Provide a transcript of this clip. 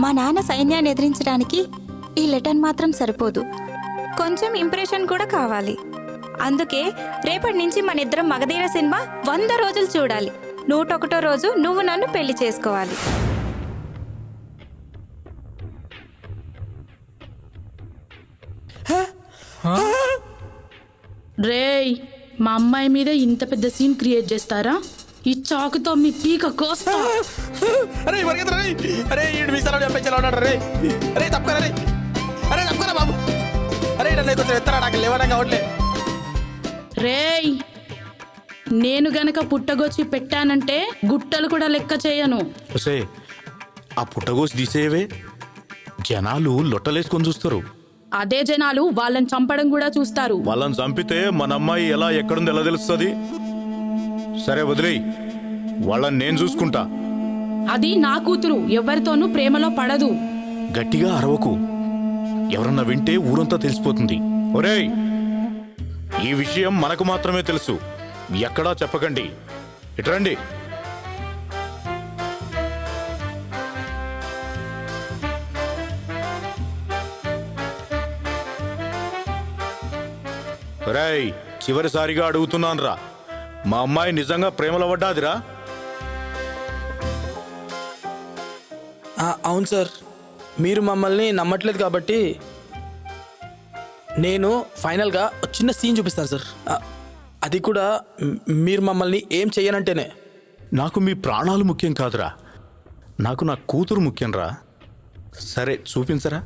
మా నాన్న సైన్యాన్ని ఎదిరించడానికి ఈ లెటర్ మాత్రం సరిపోదు, కొంచెం ఇంప్రెషన్ కూడా కావాలి. అందుకే రేపటి నుంచి మన ఇద్దరం మగధీర సినిమా 100 రోజులు చూడాలి. 101వ రోజు నువ్వు నన్ను పెళ్లి చేసుకోవాలి. రేయ్, మా అమ్మాయి మీద ఇంత పెద్ద సీన్ క్రియేట్ చేస్తారా? ఈ చాకుతో మీ పీక కోస్తా. అరే పరిగెత్తరా రే. అరే ఈడు మీసాలో చంపించాలి ఉన్నాడు రే. అరే తప్పుకోరా రే. అరే తప్పుకోరా బాబు. అరే నన్ను కొంచెం ఎత్తరా, నాకు లేవడం కావట్లే. రేయ్, నేను గనక పుట్టగొచ్చి పెట్టానంటే గుట్టలు కూడా లెక్క చేయను. ఒసే ఆ పుట్టగోసి తీసేవే, జనాలు లొట్టలేసుకొని చూస్తారు. అదే జనాలు వాళ్ళని చంపడం కూడా చూస్తారు. వాళ్ళని చంపితే మన అమ్మాయి ఎలా ఎక్కడుంది ఎలా తెలుస్తుంది? సరే వదిలేయి, వాళ్ళని నేను చూసుకుంటా. అది నా కూతురు, ఎవరితోనూ ప్రేమలో పడదు. గట్టిగా అరవకు, ఎవరన్నా వింటే ఊరంతా తెలిసిపోతుంది. ఒరేయ్, ఈ విషయం మనకు మాత్రమే తెలుసు, ఎక్కడా చెప్పకండి. ఇట్రండి. ఒరేయ్, చివరిసారిగా అడుగుతున్నానురా, మా అమ్మాయి నిజంగా ప్రేమలో పడ్డాదిరా? అవును సార్, మీరు మమ్మల్ని నమ్మట్లేదు కాబట్టి నేను ఫైనల్గా చిన్న సీన్ చూపిస్తాను సార్. అది కూడా మీరు మమ్మల్ని ఏం చెయ్యనంటేనే. నాకు మీ ప్రాణాలు ముఖ్యం కాదురా, నాకు నా కూతురు ముఖ్యం రా. సరే చూపించరా.